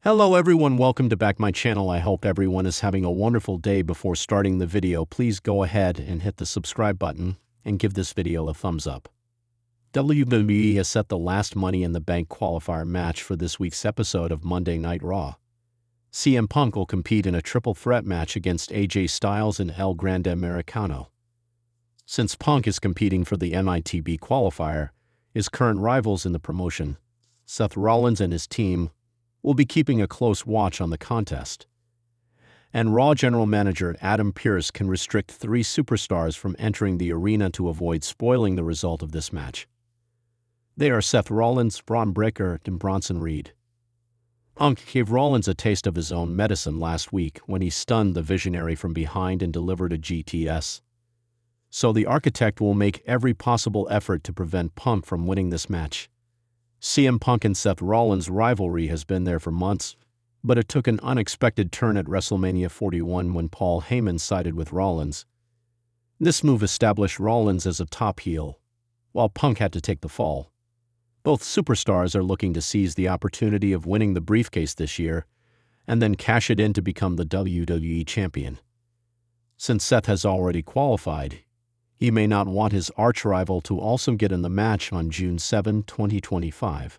Hello everyone, welcome to back my channel. I hope everyone is having a wonderful day. Before starting the video, please go ahead and hit the subscribe button and give this video a thumbs up. WWE has set the last Money in the Bank qualifier match for this week's episode of Monday Night Raw. CM Punk will compete in a triple threat match against AJ Styles and El Grande Americano. Since Punk is competing for the MITB qualifier, his current rivals in the promotion, Seth Rollins and his team, will be keeping a close watch on the contest. And Raw General Manager Adam Pearce can restrict 3 superstars from entering the arena to avoid spoiling the result of this match. They are Seth Rollins, Braun Breaker, and Bronson Reed. Punk gave Rollins a taste of his own medicine last week when he stunned the Visionary from behind and delivered a GTS. So the Architect will make every possible effort to prevent Punk from winning this match. CM Punk and Seth Rollins' rivalry has been there for months, but it took an unexpected turn at WrestleMania 41 when Paul Heyman sided with Rollins. This move established Rollins as a top heel, while Punk had to take the fall. Both superstars are looking to seize the opportunity of winning the briefcase this year and then cash it in to become the WWE champion. Since Seth has already qualified, he may not want his arch-rival to also get in the match on June 7, 2025.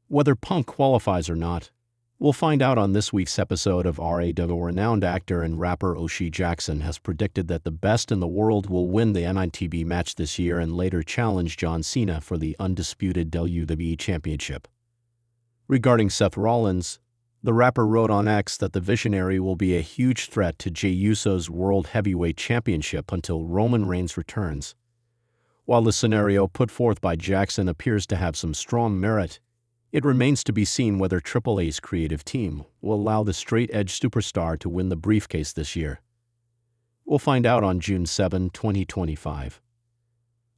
Whether Punk qualifies or not, we'll find out on this week's episode of RAW. Renowned actor and rapper O'Shea Jackson has predicted that the best in the world will win the MITB match this year and later challenge John Cena for the undisputed WWE Championship. Regarding Seth Rollins, the rapper wrote on X that the Visionary will be a huge threat to Jey Uso's World Heavyweight Championship until Roman Reigns returns. While the scenario put forth by Jackson appears to have some strong merit, it remains to be seen whether Triple H's creative team will allow the straight-edge superstar to win the briefcase this year. We'll find out on June 7, 2025.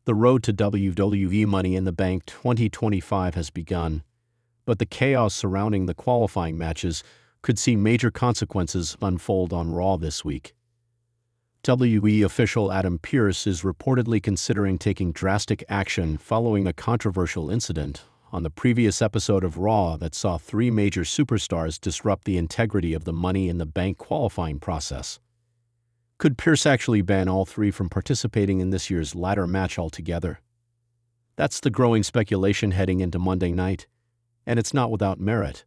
The road to WWE Money in the Bank 2025 has begun, but the chaos surrounding the qualifying matches could see major consequences unfold on Raw this week. WWE official Adam Pearce is reportedly considering taking drastic action following a controversial incident on the previous episode of Raw that saw 3 major superstars disrupt the integrity of the Money in the Bank qualifying process. Could Pearce actually ban all 3 from participating in this year's ladder match altogether? That's the growing speculation heading into Monday night, and it's not without merit.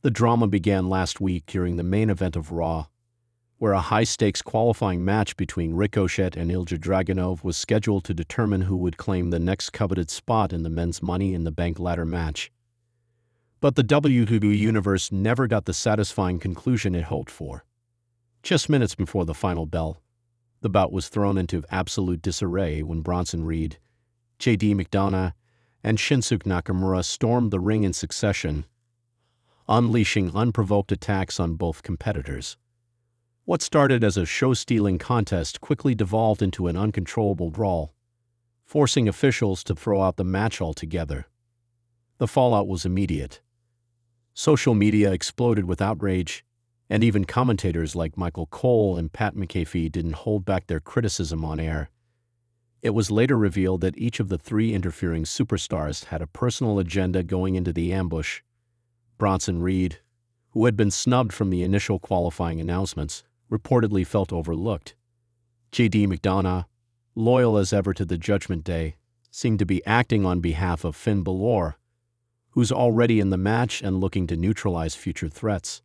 The drama began last week during the main event of Raw, where a high-stakes qualifying match between Ricochet and Ilja Dragunov was scheduled to determine who would claim the next coveted spot in the men's Money in the Bank ladder match. But the WWE Universe never got the satisfying conclusion it hoped for. Just minutes before the final bell, the bout was thrown into absolute disarray when Bronson Reed, JD McDonough, and Shinsuke Nakamura stormed the ring in succession, unleashing unprovoked attacks on both competitors. What started as a show-stealing contest quickly devolved into an uncontrollable brawl, forcing officials to throw out the match altogether. The fallout was immediate. Social media exploded with outrage, and even commentators like Michael Cole and Pat McAfee didn't hold back their criticism on air. It was later revealed that each of the 3 interfering superstars had a personal agenda going into the ambush. Bronson Reed, who had been snubbed from the initial qualifying announcements, reportedly felt overlooked. JD McDonough, loyal as ever to the Judgment Day, seemed to be acting on behalf of Finn Balor, who's already in the match and looking to neutralize future threats.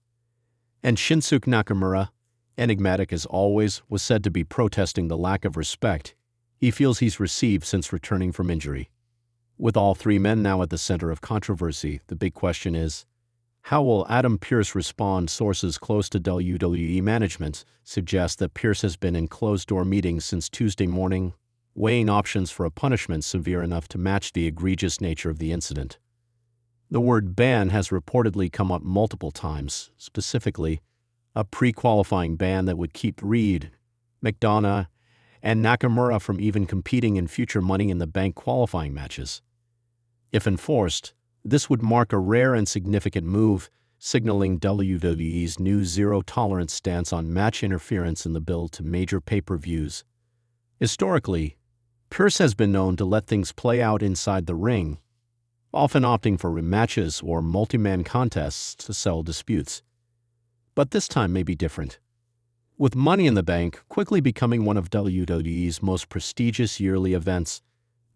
And Shinsuke Nakamura, enigmatic as always, was said to be protesting the lack of respect he feels he's received since returning from injury. With all 3 men now at the center of controversy, the big question is, how will Adam Pearce respond? Sources close to WWE management suggest that Pearce has been in closed-door meetings since Tuesday morning, weighing options for a punishment severe enough to match the egregious nature of the incident. The word ban has reportedly come up multiple times, specifically a pre-qualifying ban that would keep Reed, McDonough, and Nakamura from even competing in future Money in the Bank qualifying matches. If enforced, this would mark a rare and significant move, signaling WWE's new zero-tolerance stance on match interference in the build to major pay-per-views. Historically, Pearce has been known to let things play out inside the ring, often opting for rematches or multi-man contests to settle disputes. But this time may be different. With Money in the Bank quickly becoming one of WWE's most prestigious yearly events,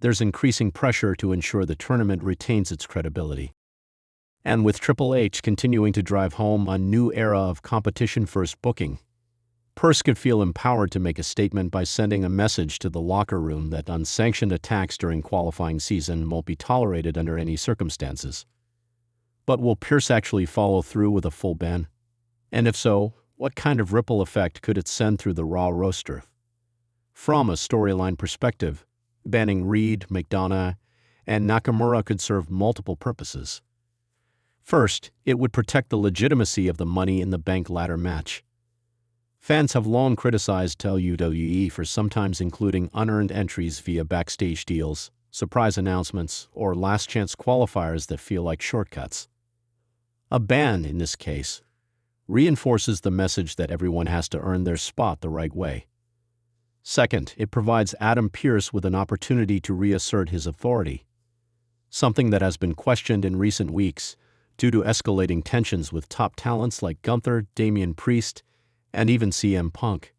there's increasing pressure to ensure the tournament retains its credibility. And with Triple H continuing to drive home a new era of competition-first booking, Pearce could feel empowered to make a statement by sending a message to the locker room that unsanctioned attacks during qualifying season won't be tolerated under any circumstances. But will Pearce actually follow through with a full ban? And if so, what kind of ripple effect could it send through the Raw roster? From a storyline perspective, banning Reed, McDonough, and Nakamura could serve multiple purposes. First, it would protect the legitimacy of the Money in the Bank ladder match. Fans have long criticized WWE for sometimes including unearned entries via backstage deals, surprise announcements, or last-chance qualifiers that feel like shortcuts. A ban, in this case, reinforces the message that everyone has to earn their spot the right way. Second, it provides Adam Pearce with an opportunity to reassert his authority, something that has been questioned in recent weeks due to escalating tensions with top talents like Gunther, Damian Priest, and even CM Punk.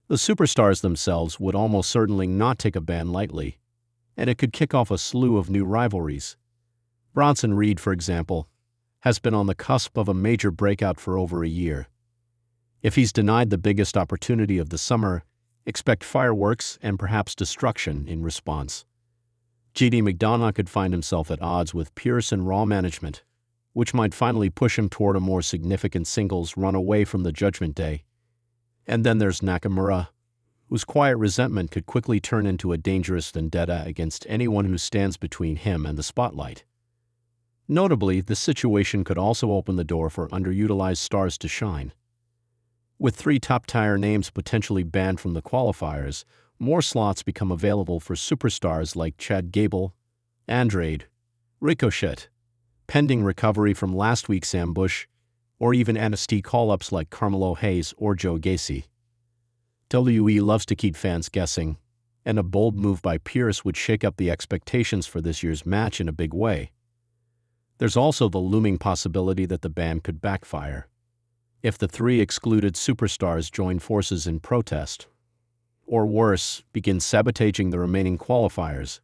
The superstars themselves would almost certainly not take a ban lightly, and it could kick off a slew of new rivalries. Bronson Reed, for example, has been on the cusp of a major breakout for over a year. If he's denied the biggest opportunity of the summer, expect fireworks and perhaps destruction in response. JD McDonough could find himself at odds with Pearce and Raw management, which might finally push him toward a more significant singles run away from the Judgment Day. And then there's Nakamura, whose quiet resentment could quickly turn into a dangerous vendetta against anyone who stands between him and the spotlight. Notably, this situation could also open the door for underutilized stars to shine. With 3 top-tier names potentially banned from the qualifiers, more slots become available for superstars like Chad Gable, Andrade, Ricochet, pending recovery from last week's ambush, or even NXT call-ups like Carmelo Hayes or Joe Gacy. WWE loves to keep fans guessing, and a bold move by Pearce would shake up the expectations for this year's match in a big way. There's also the looming possibility that the ban could backfire. If the 3 excluded superstars join forces in protest, or worse, begin sabotaging the remaining qualifiers,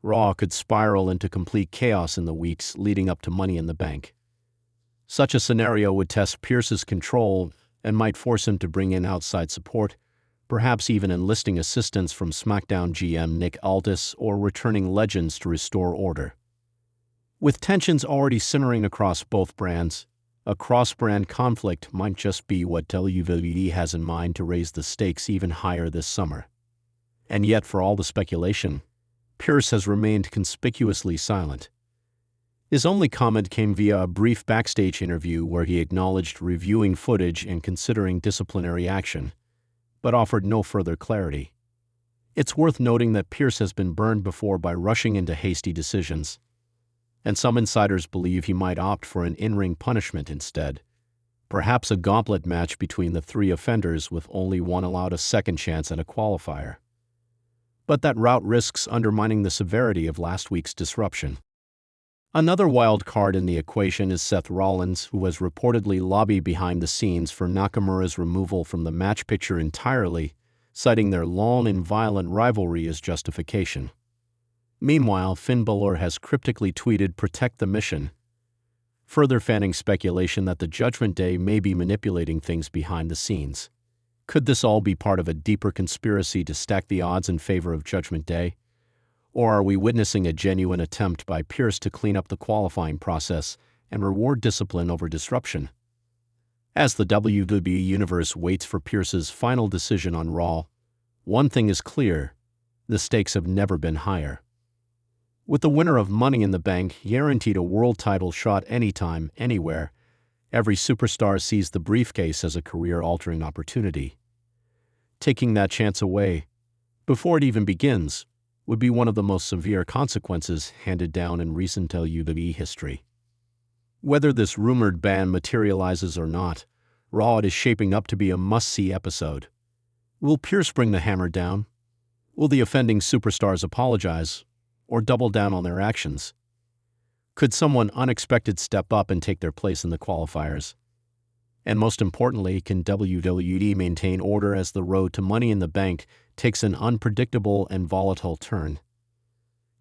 Raw could spiral into complete chaos in the weeks leading up to Money in the Bank. Such a scenario would test Pearce's control and might force him to bring in outside support, perhaps even enlisting assistance from SmackDown GM Nick Aldis or returning legends to restore order. With tensions already simmering across both brands, a cross-brand conflict might just be what WWE has in mind to raise the stakes even higher this summer. And yet, for all the speculation, Pearce has remained conspicuously silent. His only comment came via a brief backstage interview where he acknowledged reviewing footage and considering disciplinary action, but offered no further clarity. It's worth noting that Pearce has been burned before by rushing into hasty decisions, and some insiders believe he might opt for an in-ring punishment instead, perhaps a gauntlet match between the 3 offenders with only one allowed a second chance at a qualifier. But that route risks undermining the severity of last week's disruption. Another wild card in the equation is Seth Rollins, who has reportedly lobbied behind the scenes for Nakamura's removal from the match picture entirely, citing their long and violent rivalry as justification. Meanwhile, Finn Balor has cryptically tweeted "Protect the Mission," further fanning speculation that the Judgment Day may be manipulating things behind the scenes. Could this all be part of a deeper conspiracy to stack the odds in favor of Judgment Day? Or are we witnessing a genuine attempt by Pearce to clean up the qualifying process and reward discipline over disruption? As the WWE Universe waits for Pearce's final decision on Raw, one thing is clear: the stakes have never been higher. With the winner of Money in the Bank guaranteed a world title shot anytime, anywhere, every superstar sees the briefcase as a career-altering opportunity. Taking that chance away, before it even begins, would be one of the most severe consequences handed down in recent WWE history. Whether this rumored ban materializes or not, Raw is shaping up to be a must-see episode. Will Pearce bring the hammer down? Will the offending superstars apologize, or double down on their actions? Could someone unexpected step up and take their place in the qualifiers? And most importantly, can WWE maintain order as the road to Money in the Bank takes an unpredictable and volatile turn?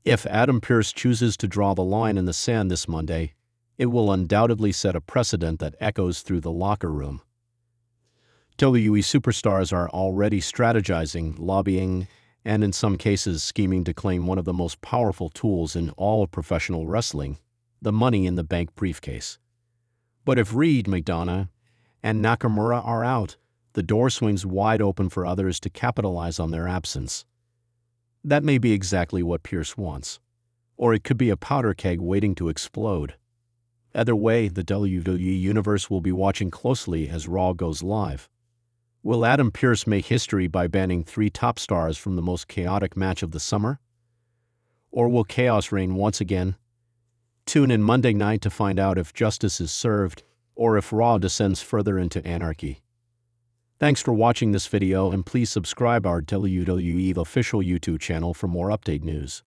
If Adam Pearce chooses to draw the line in the sand this Monday, it will undoubtedly set a precedent that echoes through the locker room. WWE superstars are already strategizing, lobbying, and in some cases scheming to claim one of the most powerful tools in all of professional wrestling, the Money in the Bank briefcase. But if Reed, McDonough, and Nakamura are out, the door swings wide open for others to capitalize on their absence. That may be exactly what Pearce wants, or it could be a powder keg waiting to explode. Either way, the WWE Universe will be watching closely as Raw goes live. Will Adam Pearce make history by banning 3 top stars from the most chaotic match of the summer? Or will chaos reign once again? Tune in Monday night to find out if justice is served or if Raw descends further into anarchy. Thanks for watching this video, and please subscribe our WWE official YouTube channel for more update news.